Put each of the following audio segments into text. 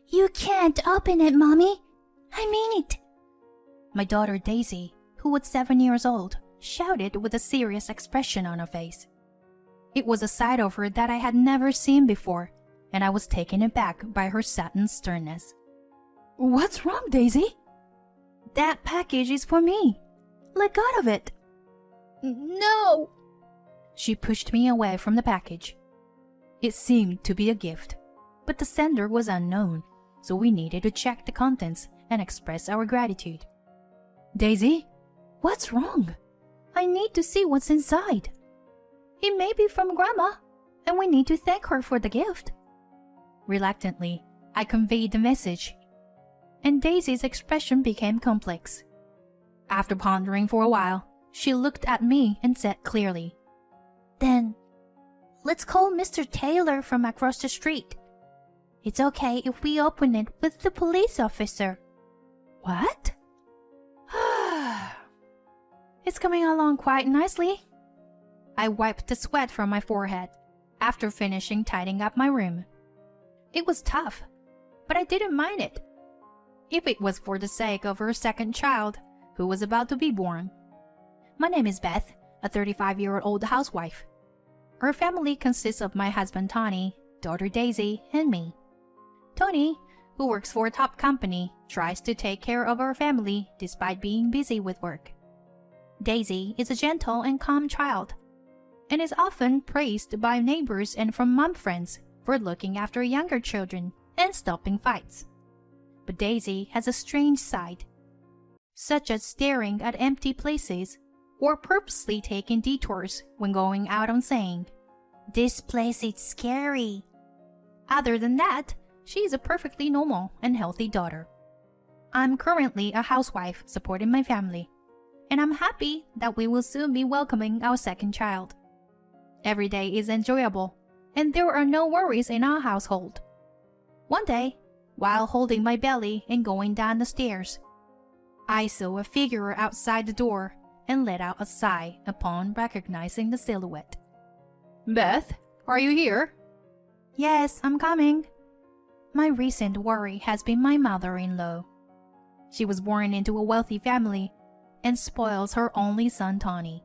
You can't open it, Mommy. I mean it. My daughter Daisy, who was 7 years old, shouted with a serious expression on her face. It was a side of her that I had never seen before, and I was taken aback by her sudden sternness. What's wrong, Daisy? That package is for me. Let go of it. No! She pushed me away from the package. It seemed to be a gift, but the sender was unknown, so we needed to check the contents and express our gratitude. Daisy, what's wrong? I need to see what's inside. It may be from Grandma, and we need to thank her for the gift. Reluctantly, I conveyed the message, and Daisy's expression became complex. After pondering for a while, she looked at me and said clearly, Then, let's call Mr. Taylor from across the street. It's okay if we open it with the police officer. What? It's coming along quite nicely. I wiped the sweat from my forehead after finishing tidying up my room. It was tough, but I didn't mind it. If it was for the sake of her second child, who was about to be born. My name is Beth, a 35-year-old housewife. Our family consists of my husband Tony, daughter Daisy, and me. Tony, who works for a top company, tries to take care of our family despite being busy with work. Daisy is a gentle and calm child, and is often praised by neighbors and from mom friends for looking after younger children and stopping fights. But Daisy has a strange side, such as staring at empty places or purposely taking detours when going out and saying, "This place is scary." Other than that, she is a perfectly normal and healthy daughter. I'm currently a housewife supporting my family, and I'm happy that we will soon be welcoming our second child. Every day is enjoyable, and there are no worries in our household. One day, while holding my belly and going down the stairs, I saw a figure outside the door and let out a sigh upon recognizing the silhouette. Beth, are you here? Yes, I'm coming. My recent worry has been my mother-in-law. She was born into a wealthy family and spoils her only son Tony.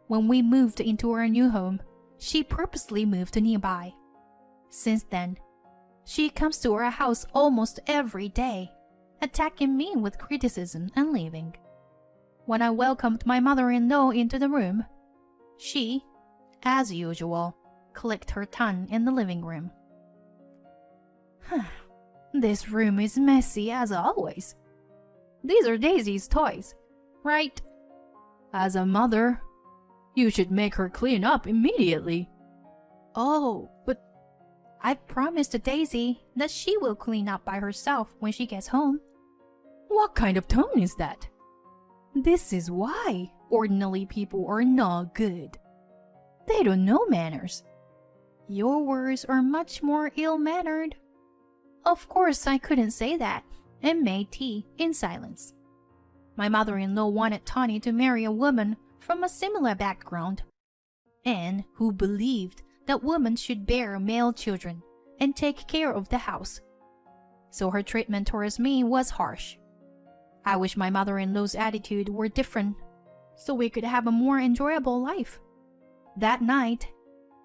When we moved into our new home, she purposely moved nearby. Since then, she comes to our house almost every day, attacking me with criticism and leaving. When I welcomed my mother-in-law into the room, she, as usual, clicked her tongue in the living room. This room is messy as always. These are Daisy's toys, right? As a mother, you should make her clean up immediately. Oh, but I've promised Daisy that she will clean up by herself when she gets home. What kind of tone is that? This is why ordinary people are not good. They don't know manners. Your words are much more ill-mannered. Of course, I couldn't say that, and made tea in silence. My mother-in-law wanted Tony to marry a woman from a similar background, and who believed that women should bear male children and take care of the house. So her treatment towards me was harsh. I wish my mother-in-law's attitude were different, so we could have a more enjoyable life. That night,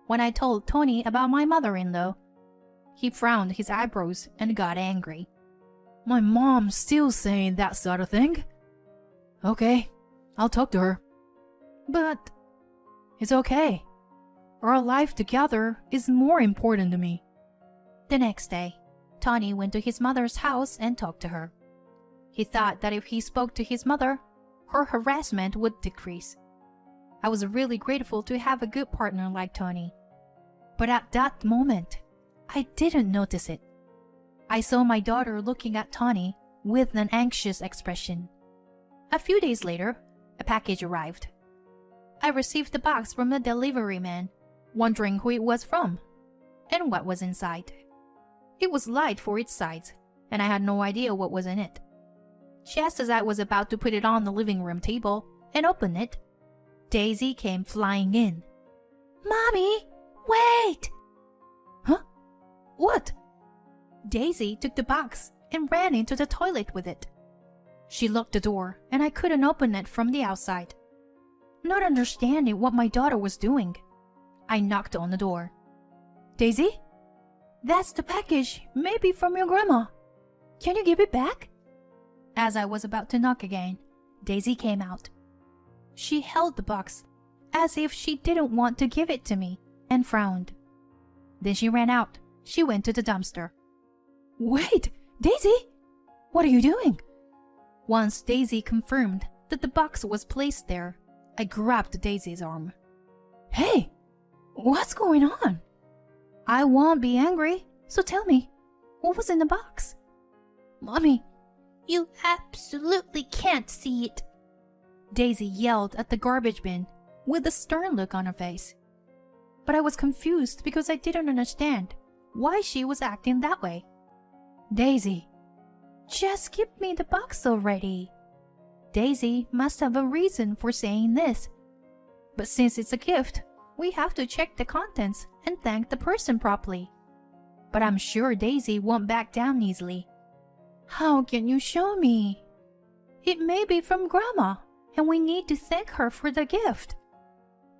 when I told Tony about my mother-in-law, he frowned his eyebrows and got angry. My mom's still saying that sort of thing. Okay, I'll talk to her. But it's okay. Our life together is more important to me. The next day, Tony went to his mother's house and talked to her. He thought that if he spoke to his mother, her harassment would decrease. I was really grateful to have a good partner like Tony. But at that moment, I didn't notice it. I saw my daughter looking at Tony with an anxious expression. A few days later, a package arrived. I received the box from the delivery man, wondering who it was from and what was inside. It was light for its size, and I had no idea what was in it. Just as I was about to put it on the living room table and open it, Daisy came flying in. Mommy, wait! Huh? What? Daisy took the box and ran into the toilet with it. She locked the door and I couldn't open it from the outside. Not understanding what my daughter was doing, I knocked on the door. Daisy? That's the package, maybe from your grandma. Can you give it back? As I was about to knock again, Daisy came out. She held the box as if she didn't want to give it to me and frowned. Then she ran out. She went to the dumpster. Wait, Daisy! What are you doing? Once Daisy confirmed that the box was placed there, I grabbed Daisy's arm. Hey, what's going on? I won't be angry, so tell me, what was in the box? Mommy, you absolutely can't see it. Daisy yelled at the garbage bin with a stern look on her face. But I was confused because I didn't understand why she was acting that way. Daisy, just give me the box already. Daisy must have a reason for saying this. But since it's a gift, we have to check the contents and thank the person properly. But I'm sure Daisy won't back down easily. How can you show me? It may be from Grandma, and we need to thank her for the gift.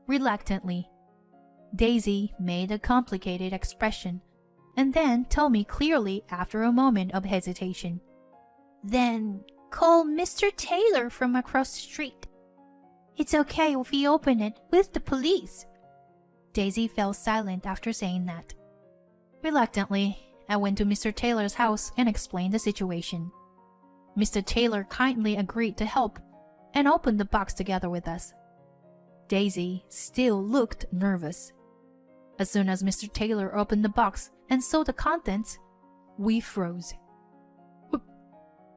Reluctantly, Daisy made a complicated expression and then told me clearly after a moment of hesitation. Then call Mr. Taylor from across the street. It's okay if we open it with the police. Daisy fell silent after saying that. Reluctantly, I went to Mr. Taylor's house and explained the situation. Mr. Taylor kindly agreed to help and opened the box together with us. Daisy still looked nervous. As soon as Mr. Taylor opened the box and saw the contents, we froze.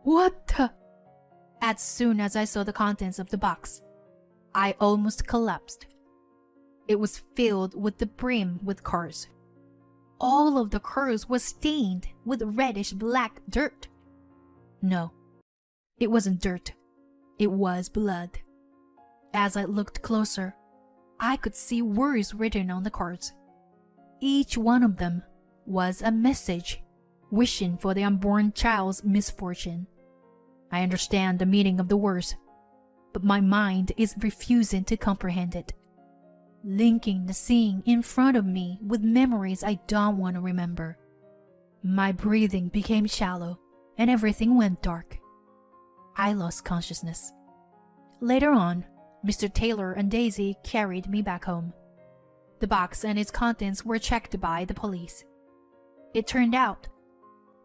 What the? As soon as I saw the contents of the box, I almost collapsed. It was filled with the brim with cars. All of the cars was stained with reddish-black dirt. No, it wasn't dirt. It was blood. As I looked closer, I could see words written on the cards. Each one of them was a message wishing for the unborn child's misfortune. I understand the meaning of the words, but my mind is refusing to comprehend it. Linking the scene in front of me with memories I don't want to remember. My breathing became shallow and everything went dark. I lost consciousness. Later on, Mr. Taylor and Daisy carried me back home. The box and its contents were checked by the police. It turned out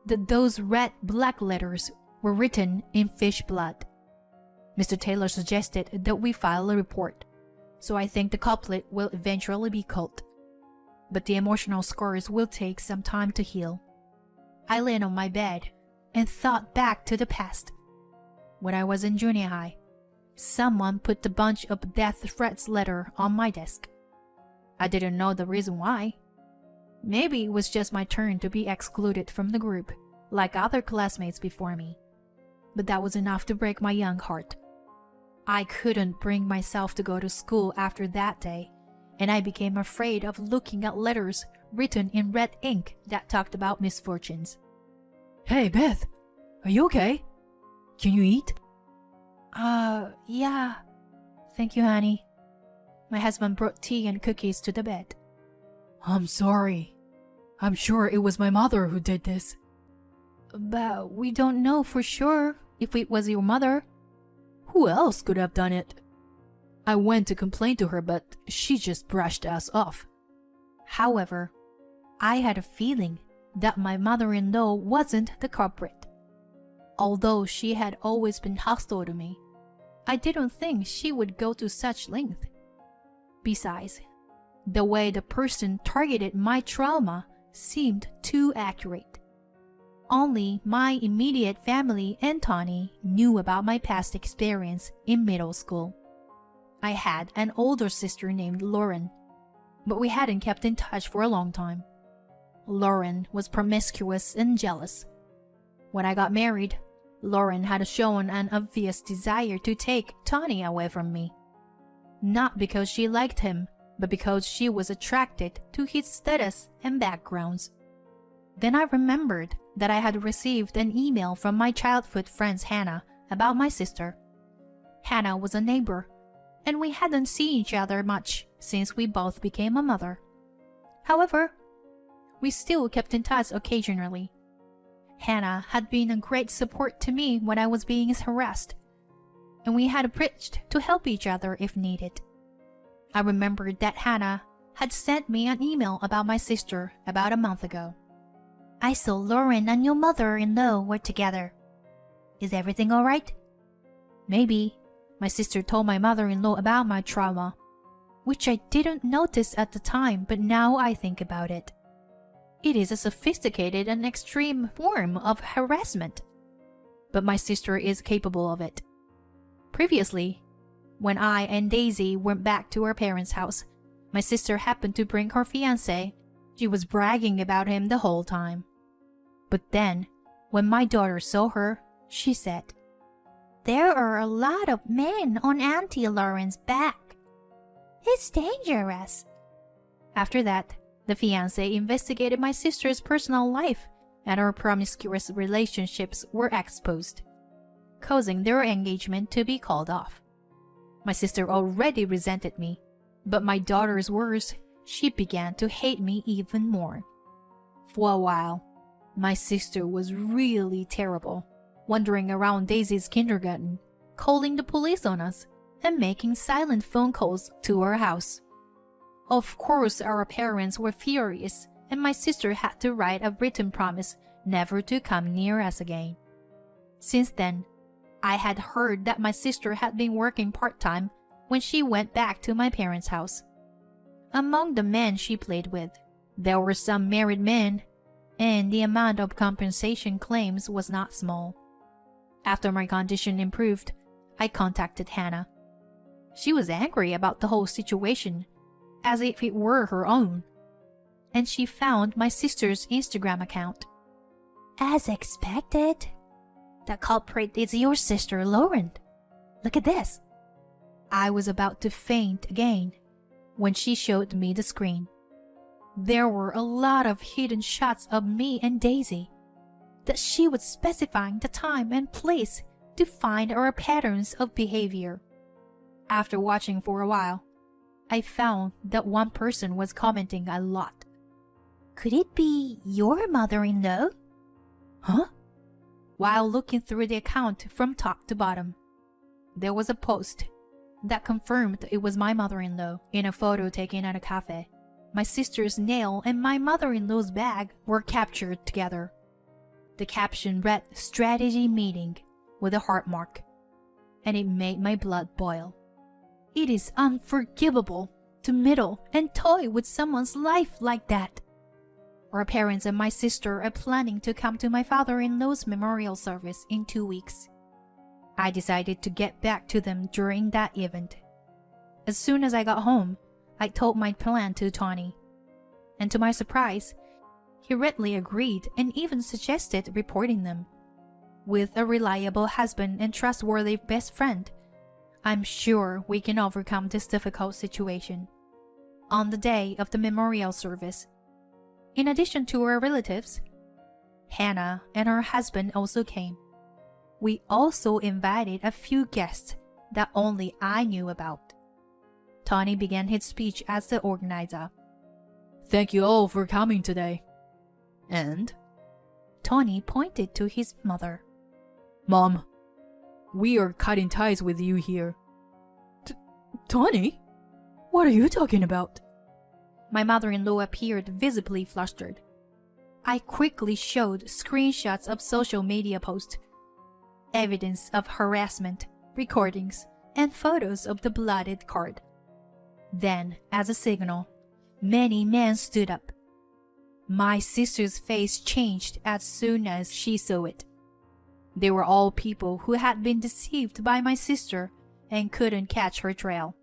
that those red black letters were written in fish blood. Mr. Taylor suggested that we file a report, so I think the culprit will eventually be caught. But the emotional scars will take some time to heal. I lay on my bed and thought back to the past. When I was in junior high, someone put the bunch of death threats letter on my desk. I didn't know the reason why. Maybe it was just my turn to be excluded from the group, like other classmates before me. But that was enough to break my young heart. I couldn't bring myself to go to school after that day, and I became afraid of looking at letters written in red ink that talked about misfortunes. Hey, Beth, are you okay? Can you eat? Yeah. Thank you, honey. My husband brought tea and cookies to the bed. I'm sorry. I'm sure it was my mother who did this. But we don't know for sure if it was your mother. Who else could have done it? I went to complain to her, but she just brushed us off. However, I had a feeling that my mother-in-law wasn't the culprit. Although she had always been hostile to me, I didn't think she would go to such length. Besides, the way the person targeted my trauma seemed too accurate. Only my immediate family and Tawny knew about my past experience in middle school. I had an older sister named Lauren, but we hadn't kept in touch for a long time. Lauren was promiscuous and jealous. When I got married, Lauren had shown an obvious desire to take Tawny away from me. Not because she liked him, but because she was attracted to his status and backgrounds. Then I remembered that I had received an email from my childhood friend Hannah about my sister. Hannah was a neighbor, and we hadn't seen each other much since we both became a mother. However, we still kept in touch occasionally. Hannah had been a great support to me when I was being harassed, and we had bridged to help each other if needed. I remembered that Hannah had sent me an email about my sister about a month ago. I saw Lauren and your mother-in-law were together. Is everything all right? Maybe my sister told my mother-in-law about my trauma, which I didn't notice at the time, but now I think about it. It is a sophisticated and extreme form of harassment, but my sister is capable of it. Previously, when I and Daisy went back to our parents' house, my sister happened to bring her fiancé. She was bragging about him the whole time. But then, when my daughter saw her, she said, "There are a lot of men on Auntie Lauren's back. It's dangerous." After that, the fiancé investigated my sister's personal life, and our promiscuous relationships were exposed, causing their engagement to be called off. My sister already resented me, but my daughter's worse. She began to hate me even more. For a while, my sister was really terrible, wandering around Daisy's kindergarten, calling the police on us, and making silent phone calls to our house. Of course, our parents were furious, and my sister had to write a written promise never to come near us again. Since then, I had heard that my sister had been working part-time when she went back to my parents' house. Among the men she played with, there were some married men, and the amount of compensation claims was not small. After my condition improved, I contacted Hannah. She was angry about the whole situation, as if it were her own, and she found my sister's Instagram account. As expected, the culprit is your sister Lauren. Look at this. I was about to faint again when she showed me the screen. There were a lot of hidden shots of me and Daisy, that she was specifying the time and place to find our patterns of behavior. After watching for a while, I found that one person was commenting a lot. Could it be your mother-in-law? Huh? While looking through the account from top to bottom, there was a post that confirmed it was my mother-in-law in a photo taken at a cafe. My sister's nail and my mother-in-law's bag were captured together. The caption read "Strategy Meeting" with a heart mark, and it made my blood boil. It is unforgivable to meddle and toy with someone's life like that. Our parents and my sister are planning to come to my father-in-law's memorial service in 2 weeks. I decided to get back to them during that event. As soon as I got home, I told my plan to Tony, and to my surprise, he readily agreed and even suggested reporting them. With a reliable husband and trustworthy best friend, I'm sure we can overcome this difficult situation. On the day of the memorial service, in addition to our relatives, Hannah and her husband also came. We also invited a few guests that only I knew about. Tony began his speech as the organizer. "Thank you all for coming today." And Tony pointed to his mother. "Mom, we are cutting ties with you here." Tony? What are you talking about?" My mother-in-law appeared visibly flustered. I quickly showed screenshots of social media posts, evidence of harassment, recordings, and photos of the bloodied card. Then, as a signal, many men stood up. My sister's face changed as soon as she saw it. They were all people who had been deceived by my sister and couldn't catch her trail.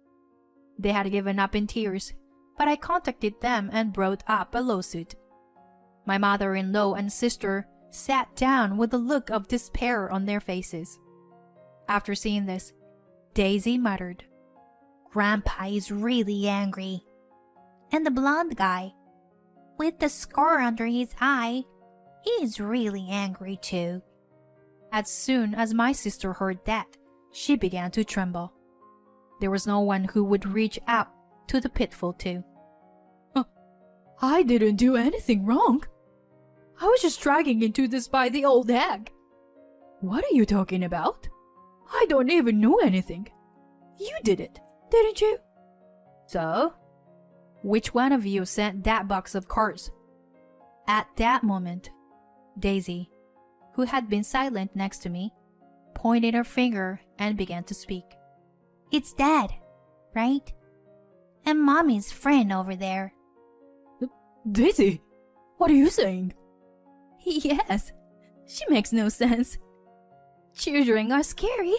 They had given up in tears, but I contacted them and brought up a lawsuit. My mother-in-law and sister sat down with a look of despair on their faces. After seeing this, Daisy muttered, "Grandpa is really angry. And the blonde guy, with the scar under his eye, He's really angry too. As soon as my sister heard that, she began to tremble. There was no one who would reach out to the pitfall too. I didn't do anything wrong. I was just dragging into this by the old hag. What are you talking about? I don't even know anything. You did it, didn't you? So? Which one of you sent that box of cards? At that moment, Daisy, who had been silent next to me, pointed her finger and began to speak. It's Dad, right? And Mommy's friend over there. Daisy, what are you saying? Yes, she makes no sense. Children are scary.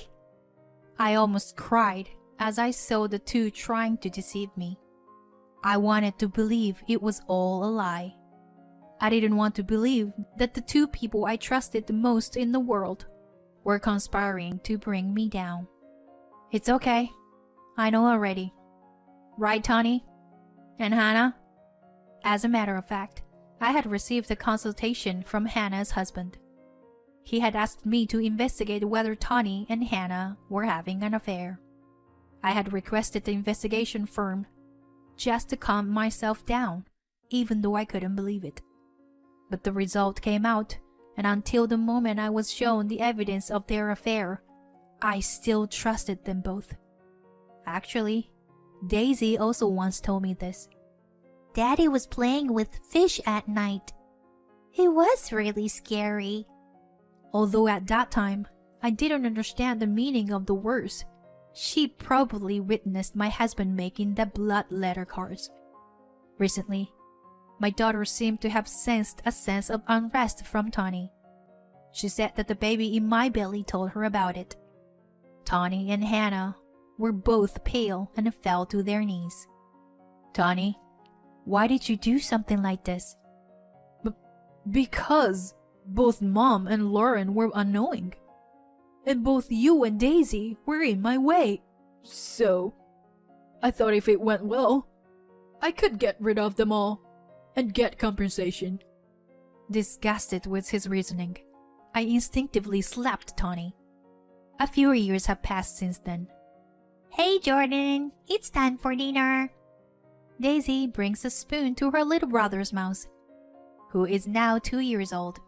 I almost cried as I saw the two trying to deceive me. I wanted to believe it was all a lie. I didn't want to believe that the two people I trusted the most in the world were conspiring to bring me down. It's okay. I know already. Right, Tani? And Hannah? As a matter of fact, I had received a consultation from Hannah's husband. He had asked me to investigate whether Tani and Hannah were having an affair. I had requested the investigation firm just to calm myself down, even though I couldn't believe it. But the result came out, and until the moment I was shown the evidence of their affair, I still trusted them both. Actually, Daisy also once told me this. Daddy was playing with fish at night. It was really scary. Although at that time, I didn't understand the meaning of the words, she probably witnessed my husband making the blood letter cards. Recently, my daughter seemed to have sensed a sense of unrest from Tani. She said that the baby in my belly told her about it. Tani and Hannah were both pale and fell to their knees. Tani, why did you do something like this? Because both Mom and Lauren were annoying. And both you and Daisy were in my way. So, I thought if it went well, I could get rid of them all and get compensation. Disgusted with his reasoning, I instinctively slapped Tani. A few years have passed since then. Hey Jordan, it's time for dinner. Daisy brings a spoon to her little brother's mouth, who is now 2 years old.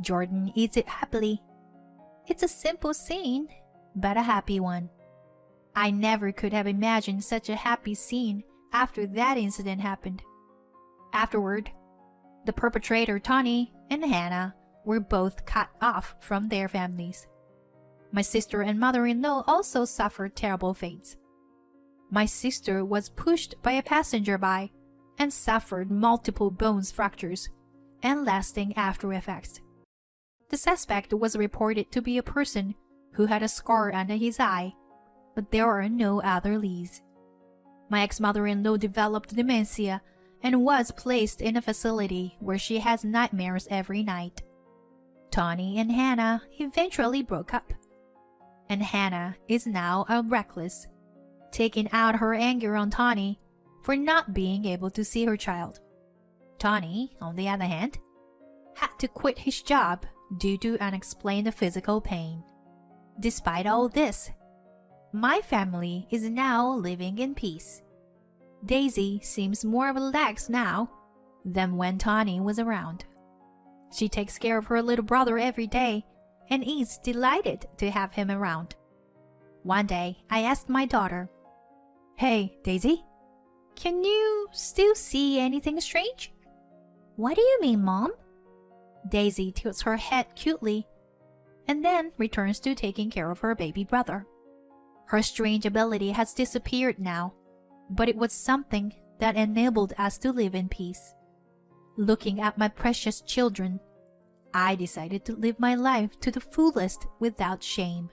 Jordan eats it happily. It's a simple scene, but a happy one. I never could have imagined such a happy scene after that incident happened. Afterward, the perpetrator Tani and Hannah were both cut off from their families. My sister and mother-in-law also suffered terrible fates. My sister was pushed by a passerby and suffered multiple bone fractures and lasting after effects. The suspect was reported to be a person who had a scar under his eye, but there are no other leads. My ex-mother-in-law developed dementia and was placed in a facility where she has nightmares every night. Tani and Hannah eventually broke up, and Hannah is now a reckless, taking out her anger on Tani for not being able to see her child. Tani, on the other hand, had to quit his job due to unexplained physical pain. Despite all this, my family is now living in peace. Daisy seems more relaxed now than when Tani was around. She takes care of her little brother every day and is delighted to have him around. One day, I asked my daughter, "Hey, Daisy, can you still see anything strange?" "What do you mean, Mom?" Daisy tilts her head cutely and then returns to taking care of her baby brother. Her strange ability has disappeared now, but it was something that enabled us to live in peace. Looking at my precious children, I decided to live my life to the fullest without shame.